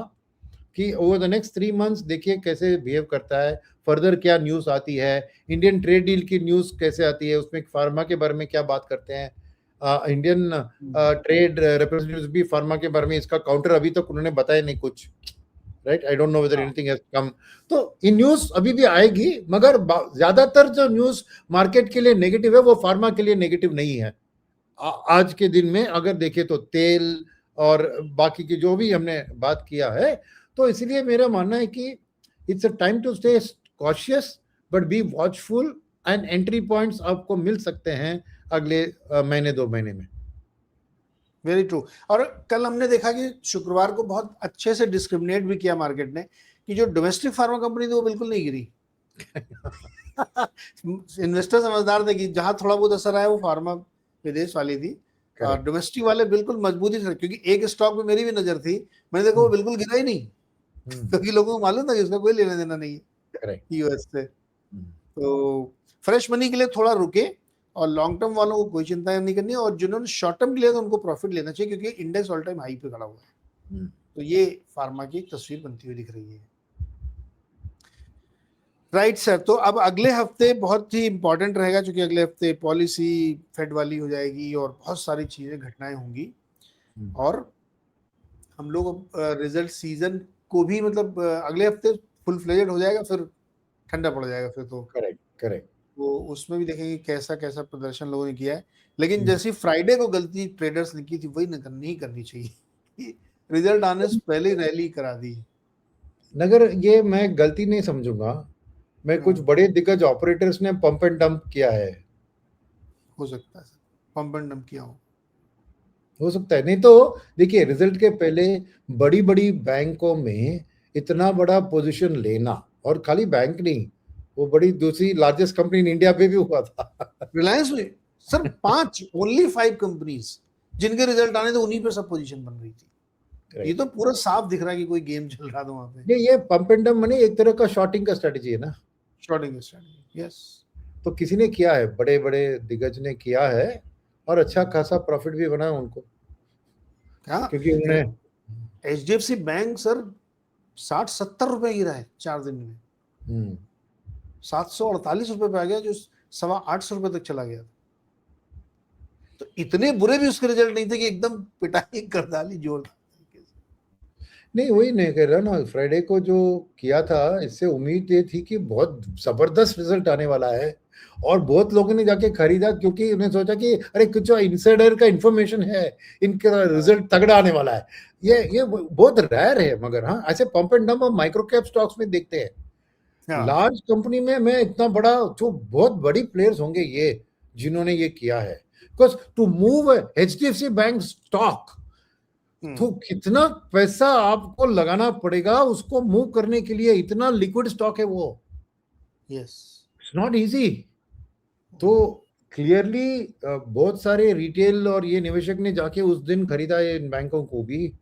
कि ओवर द नेक्स्ट 3 मंथ्स देखिए कैसे बिहेव करता है, फर्दर क्या न्यूज आती है, इंडियन ट्रेड डील की न्यूज कैसे आती है, उसमें फार्मा के बारे में क्या बात करते हैं, इंडियन ट्रेड रिप्रेजेंटेटिव्स भी फार्मा के बारे में इसका काउंटर अभी तक उन्होंने बताया नहीं कुछ, right. I don't know whether anything has come. तो ये न्यूज अभी भी आएगी, मगर ज्यादातर जो न्यूज मार्केट के लिए नेगेटिव है वो फार्मा के लिए नेगेटिव नहीं है आज के दिन में। अगर देखें तो तेल और बाकी की जो भी हमने बात किया है, तो इसलिए मेरा मानना है कि it's a time to stay cautious but be watchful, and entry points आपको मिल सकते हैं अगले महीने 2 महीने में। Very true. और कल हमने देखा कि शुक्रवार को बहुत अच्छे से डिस्क्रिमिनेट भी किया मार्केट ने कि जो डोमेस्टिक फार्मा कंपनी थी वो बिल्कुल नहीं गिरी। इन्वेस्टर समझदार थे कि जहां थोड़ा बहुत असर आया वो फार्मा विदेश वाली थी, और डोमेस्टिक वाले बिल्कुल मजबूती से, क्योंकि एक स्टॉक में मेरी भी नजर थी, मैंने देखा वो बिल्कुल गिरा ही नहीं, क्योंकि लोगों को मालूम था कि उसका कोई लेना देना नहीं है यूएस से। तो फ्रेश मनी के लिए थोड़ा रुके, और लॉन्ग टर्म वालों को कोई चिंता नहीं करनी, और जिन्होंने शॉर्ट टर्म के लिए तो उनको प्रॉफिट लेना चाहिए, क्योंकि इंडेक्स ऑल टाइम हाई पे खड़ा हुआ है। तो ये फार्मा की एक तस्वीर बनती हुई दिख रही है। Right sir. तो अब अगले हफ्ते बहुत ही इंपॉर्टेंट रहेगा, क्योंकि अगले हफ्ते पॉलिसी फेड वाली हो जाएगी और बहुत सारी चीजें घटनाएं होंगी, और हम लोग रिजल्ट सीजन को भी मतलब अगले हफ्ते फुल फ्लेजेड हो जाएगा, फिर ठंडा पड़ जाएगा फिर तो। करेक्ट। तो उसमें भी देखेंगे कैसा कैसा प्रदर्शन लोगों ने किया है। लेकिन जैसी फ्राइडे को गलती ट्रेडर्स ने की थी वही नहीं करनी चाहिए, रिजल्ट आने से पहले रैली करा दी। नगर ये मैं गलती नहीं समझूंगा, मैं कुछ बड़े दिग्गज ऑपरेटर्स ने पंप एंड डंप किया है। हो सकता है पंप एंड डंप किया हो सकता है। नहीं तो देखिए रिजल्ट के पहले बड़ी बड़ी बैंकों में इतना बड़ा पोजीशन लेना, और खाली बैंक नहीं, वो बड़ी दूसरी लार्जेस्ट कंपनी इन इंडिया पे भी हुआ था, रिलायंस में सर 5 ओनली 5 कंपनीज जिनके रिजल्ट आने थे, उन्हीं पे सब पोजीशन बन रही थी। ये तो पूरा साफ दिख रहा है कि कोई गेम चल रहा था वहां पे। ये पंप एंड डंप मनी एक तरह का शॉर्टिंग का स्ट्रेटजी है ना, शॉर्टिंग स्ट्रेटजी। यस। तो किसी ने किया है, बड़े बड़े दिग्गज ने किया है, और अच्छा खासा प्रॉफिट भी बना उनको, क्योंकि उन्होंने एचडीएफसी बैंक सर 60-70 रुपए गिरा है 4 दिन में, 748 रुपए पे आ गया, जो 850 रुपए तक चला गया। तो इतने बुरे भी उसके रिजल्ट नहीं थे कि एकदम पिटाई कर डाली जोर। नहीं वही नहीं कह रहा ना, फ्राइडे को जो किया था इससे उम्मीद ये थी कि बहुत जबरदस्त रिजल्ट आने वाला है, और बहुत लोगों ने जाके खरीदा, क्योंकि उन्हें सोचा कि अरे कुछ इनसाइडर का इंफॉर्मेशन है, इनका रिजल्ट तगड़ा आने वाला है। ये बहुत रेयर है, मगर हाँ ऐसे पंप एंड डंप हम माइक्रो कैप स्टॉक्स में देखते हैं। लार्ज कंपनी में मैं इतना बड़ा, जो बहुत बड़ी प्लेयर्स होंगे ये जिन्होंने ये किया है, because to move HDFC bank stock तो कितना पैसा आपको लगाना पड़ेगा उसको मूव करने के लिए, इतना लिक्विड स्टॉक है वो। Yes, it's not easy. तो क्लियरली बहुत सारे रिटेल और ये निवेशक ने जाके उस दिन खरीदा है इन बैंकों को भी।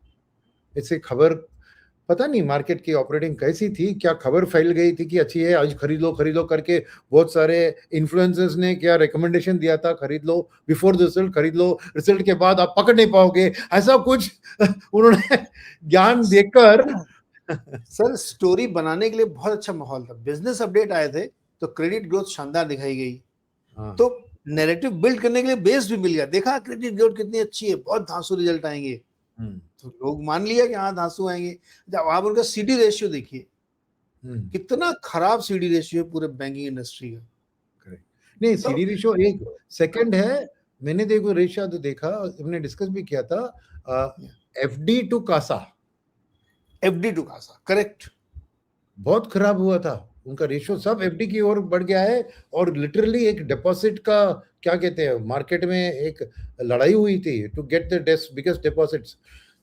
इससे खबर पता नहीं मार्केट की ऑपरेटिंग कैसी थी, क्या खबर फैल गई थी कि अच्छी है आज खरीद लो करके, बहुत सारे इन्फ्लुएंसर्स ने क्या रिकमेंडेशन दिया था, खरीद लो बिफोर द रिजल्ट, खरीद लो, रिजल्ट के बाद आप पकड़ नहीं पाओगे, ऐसा कुछ उन्होंने ज्ञान देकर सर स्टोरी बनाने के लिए बहुत अच्छा माहौल था, बिजनेस अपडेट आए थे तो क्रेडिट ग्रोथ शानदार दिखाई गई, हाँ, तो नैरेटिव बिल्ड करने के लिए बेस भी मिल गया, देखा क्रेडिट ग्रोथ कितनी अच्छी है, बहुत धांसू रिजल्ट आएंगे, तो लोग मान लिया कि हाँ धांसू आएंगे। जब आप उनका सीडी रेशियो देखिए, कितना खराब सीडी रेशियो है पूरे बैंकिंग इंडस्ट्री का। नहीं, तो सीडी रेशियो एक सेकंड है, मैंने देखो रेशियो तो देखा, हमने डिस्कस भी किया था, FD to CASA, FD to CASA, correct, बहुत खराब हुआ था उनका रेशियो, सब एफडी की ओर बढ़ गया है, और लिटरली एक डिपॉजिट का क्या कहते हैं, मार्केट में एक लड़ाई हुई थी to get the biggest deposits,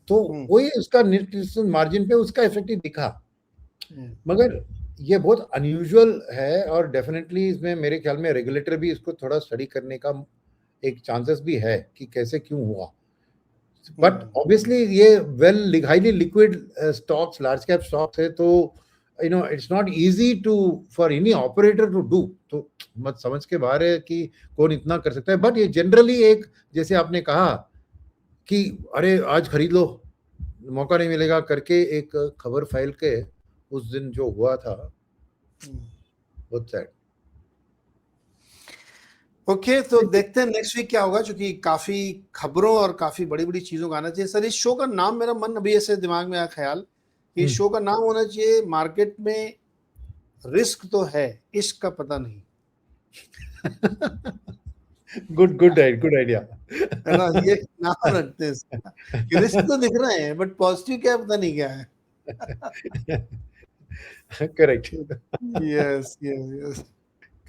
तो वही उसका नेट इंटरेस्ट मार्जिन पे उसका इफेक्ट ही दिखा। मगर ये बहुत अनयूजुअल है, और डेफिनेटली इसमें मेरे ख्याल में रेगुलेटर भी इसको थोड़ा स्टडी करने का एक चांसेस भी है कि कैसे क्यों हुआ, बट ऑब्वियसली ये well highly liquid stocks, large cap stocks है, तो you know it's not easy to for any operator to do, तो मत समझ के बाहर है कि कौन इतना कर सकता है, बट ये जनरली एक जैसे आपने कहा कि अरे आज खरीद लो, मौका नहीं मिलेगा करके एक खबर फैल के उस दिन जो हुआ था, बहुत सैड। ओके, तो देखते हैं नेक्स्ट वीक क्या होगा, क्योंकि काफी खबरों और काफी बड़ी बड़ी चीजों का आना चाहिए। सर इस शो का नाम, मेरा मन अभी ऐसे दिमाग में आया ख्याल, कि शो का नाम होना चाहिए मार्केट में रिस्क तो है, इश्क का पता नहीं। गुड आइडिया है ना, ये नाम रखते हैं इसका, कि रिस्क तो दिख रहे हैं बट पॉजिटिव क्या पता नहीं क्या है। Correct, yes yes yes,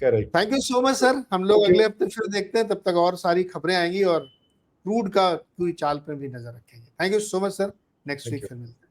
correct, thank you so much sir, हम लोग अगले हफ्ते फिर देखते हैं, तब तक और सारी खबरें आएंगी और क्रूड का पूरी चाल पर भी नजर रखेंगे। Thank you so much sir, next week फिर मिलते हैं।